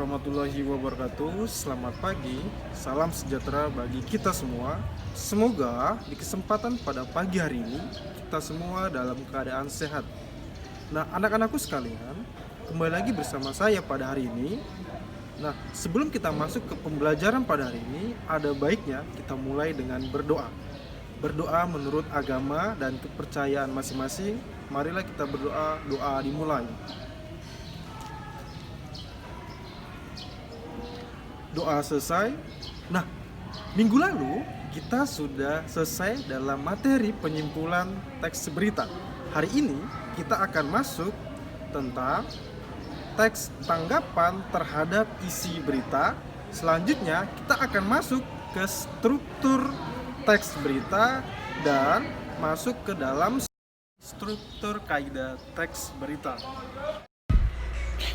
warahmatullahi wabarakatuh. Selamat pagi, salam sejahtera bagi kita semua. Semoga di kesempatan pada pagi hari ini kita semua dalam keadaan sehat. Nah, anak-anakku sekalian, kembali lagi bersama saya pada hari ini. Nah, sebelum kita masuk ke pembelajaran pada hari ini, ada baiknya kita mulai dengan berdoa. Berdoa menurut agama dan kepercayaan masing-masing. Marilah kita berdoa, doa dimulai. Doa selesai. Nah, minggu lalu kita sudah selesai dalam materi penyimpulan teks berita. Hari ini kita akan masuk tentang teks tanggapan terhadap isi berita. Selanjutnya kita akan masuk ke struktur teks berita dan masuk ke dalam struktur kaidah teks berita.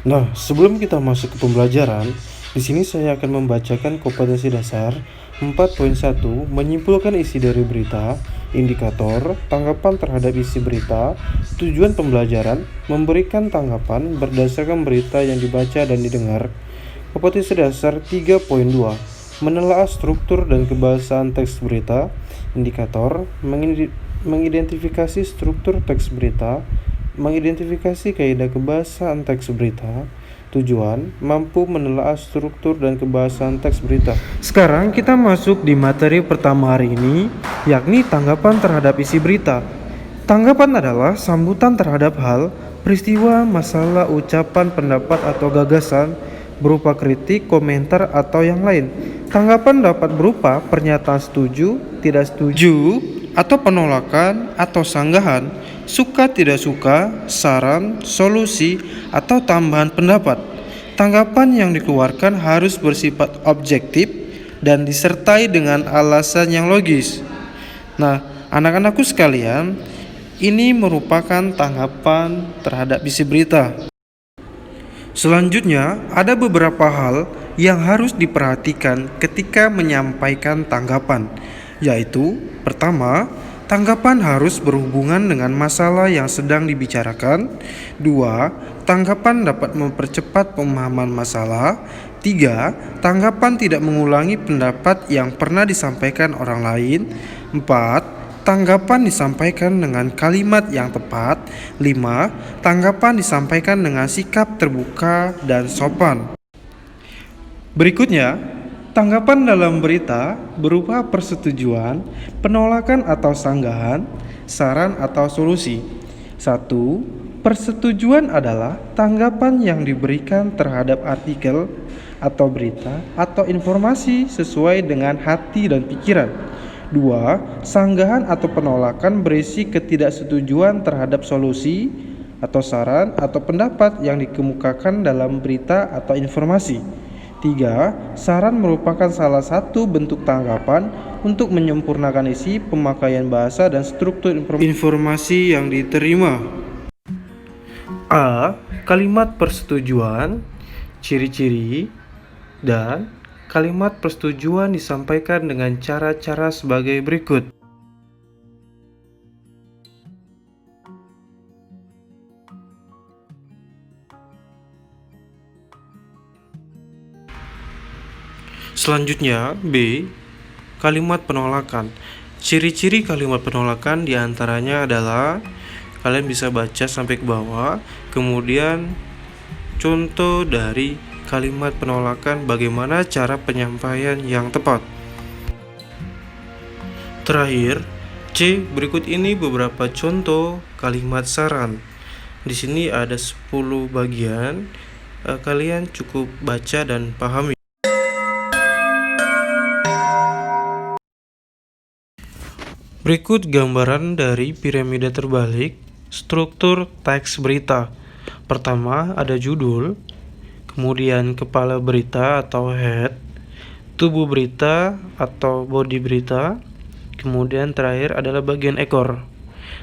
Nah, sebelum kita masuk ke pembelajaran, di sini saya akan membacakan kompetensi dasar 4.1, menyimpulkan isi dari berita, indikator, tanggapan terhadap isi berita, tujuan pembelajaran, memberikan tanggapan berdasarkan berita yang dibaca dan didengar. Kompetensi dasar 3.2, menelaah struktur dan kebahasaan teks berita, indikator, mengidentifikasi struktur teks berita, mengidentifikasi kaidah kebahasaan teks berita. Tujuan, mampu menelaah struktur dan kebahasaan teks berita. Sekarang kita masuk di materi pertama hari ini, yakni tanggapan terhadap isi berita. Tanggapan adalah sambutan terhadap hal, peristiwa, masalah, ucapan, pendapat, atau gagasan berupa kritik, komentar, atau yang lain. Tanggapan dapat berupa pernyataan setuju, tidak setuju, atau penolakan, atau sanggahan, suka tidak suka, saran, solusi, atau tambahan pendapat. Tanggapan yang dikeluarkan harus bersifat objektif dan disertai dengan alasan yang logis. Nah, anak-anakku sekalian, ini merupakan tanggapan terhadap isi berita. Selanjutnya, ada beberapa hal yang harus diperhatikan ketika menyampaikan tanggapan, yaitu pertama, tanggapan harus berhubungan dengan masalah yang sedang dibicarakan. 2. Tanggapan dapat mempercepat pemahaman masalah. 3. Tanggapan tidak mengulangi pendapat yang pernah disampaikan orang lain. 4. Tanggapan disampaikan dengan kalimat yang tepat. 5. Tanggapan disampaikan dengan sikap terbuka dan sopan. Berikutnya, tanggapan dalam berita berupa persetujuan, penolakan atau sanggahan, saran atau solusi. 1. Persetujuan adalah tanggapan yang diberikan terhadap artikel atau berita atau informasi sesuai dengan hati dan pikiran. 2. Sanggahan atau penolakan berisi ketidaksetujuan terhadap solusi atau saran atau pendapat yang dikemukakan dalam berita atau informasi. 3. Saran merupakan salah satu bentuk tanggapan untuk menyempurnakan isi, pemakaian bahasa, dan struktur informasi yang diterima. A. Kalimat persetujuan, ciri-ciri, dan kalimat persetujuan disampaikan dengan cara-cara sebagai berikut. Selanjutnya, B. Kalimat penolakan. Ciri-ciri kalimat penolakan diantaranya adalah, kalian bisa baca sampai ke bawah, kemudian contoh dari kalimat penolakan, bagaimana cara penyampaian yang tepat. Terakhir, C. Berikut ini beberapa contoh kalimat saran. Di sini ada 10 bagian, kalian cukup baca dan pahami. Berikut gambaran dari piramida terbalik struktur teks berita. Pertama ada judul, kemudian kepala berita atau head, tubuh berita atau body berita, kemudian terakhir adalah bagian ekor.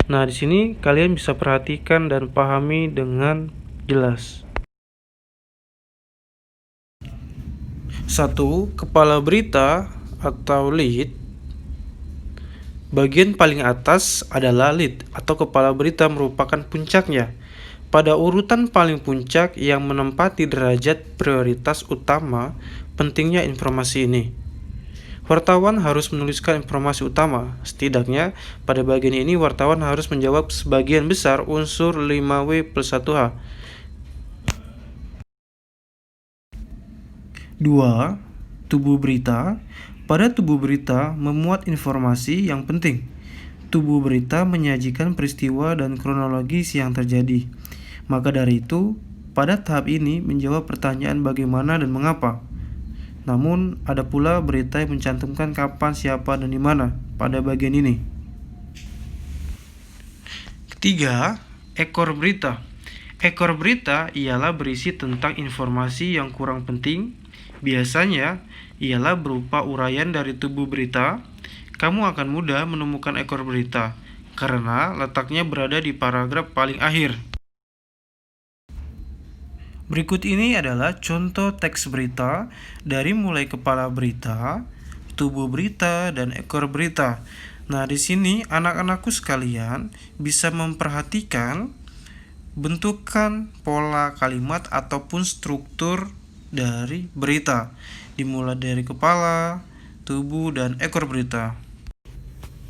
Nah, di sini kalian bisa perhatikan dan pahami dengan jelas. 1. Kepala berita atau lead. Bagian paling atas adalah lead atau kepala berita, merupakan puncaknya. Pada urutan paling puncak yang menempati derajat prioritas utama, pentingnya informasi ini. Wartawan harus menuliskan informasi utama. Setidaknya, pada bagian ini wartawan harus menjawab sebagian besar unsur 5W+1H. 2. Tubuh berita. Pada tubuh berita memuat informasi yang penting. Tubuh berita menyajikan peristiwa dan kronologis yang terjadi. Maka dari itu, pada tahap ini menjawab pertanyaan bagaimana dan mengapa. Namun, ada pula berita yang mencantumkan kapan, siapa, dan di mana pada bagian ini. Ketiga, ekor berita. Ekor berita ialah berisi tentang informasi yang kurang penting. Biasanya, ialah berupa uraian dari tubuh berita. Kamu akan mudah menemukan ekor berita, karena letaknya berada di paragraf paling akhir. Berikut ini adalah contoh teks berita dari mulai kepala berita, tubuh berita, dan ekor berita. Nah, di sini anak-anakku sekalian bisa memperhatikan bentukan pola kalimat ataupun struktur dari berita, dimulai dari kepala, tubuh, dan ekor berita.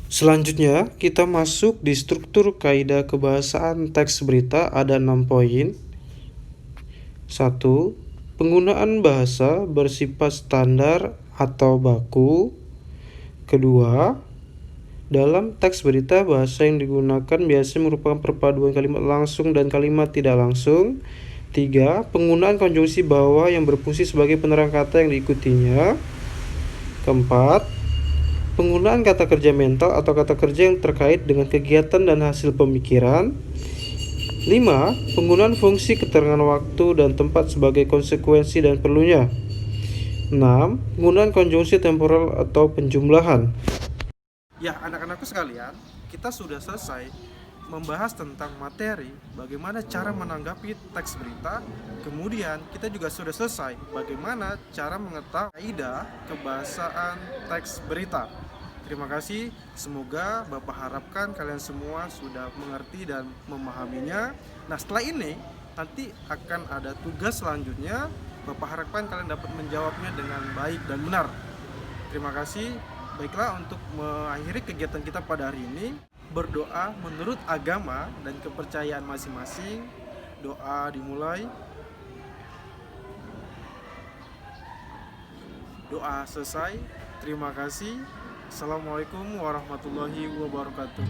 Selanjutnya, kita masuk di struktur kaidah kebahasaan teks berita. Ada 6 poin. 1. Penggunaan bahasa bersifat standar atau baku. Kedua, dalam teks berita bahasa yang digunakan biasanya merupakan perpaduan kalimat langsung dan kalimat tidak langsung. 3. Penggunaan konjungsi bawah yang berfungsi sebagai penerang kata yang diikutinya. Keempat, penggunaan kata kerja mental atau kata kerja yang terkait dengan kegiatan dan hasil pemikiran. 5. Penggunaan fungsi keterangan waktu dan tempat sebagai konsekuensi dan perlunya. 6. Penggunaan konjungsi temporal atau penjumlahan. Ya, anak-anakku sekalian, kita sudah selesai membahas tentang materi bagaimana cara menanggapi teks berita. Kemudian kita juga sudah selesai bagaimana cara mengetahui kaidah kebahasaan teks berita. Terima kasih, semoga Bapak harapkan kalian semua sudah mengerti dan memahaminya. Nah, setelah ini nanti akan ada tugas selanjutnya. Bapak harapkan kalian dapat menjawabnya dengan baik dan benar. Terima kasih. Baiklah, untuk mengakhiri kegiatan kita pada hari ini, berdoa menurut agama dan kepercayaan masing-masing. Doa dimulai. Doa selesai. Terima kasih. Assalamualaikum warahmatullahi wabarakatuh.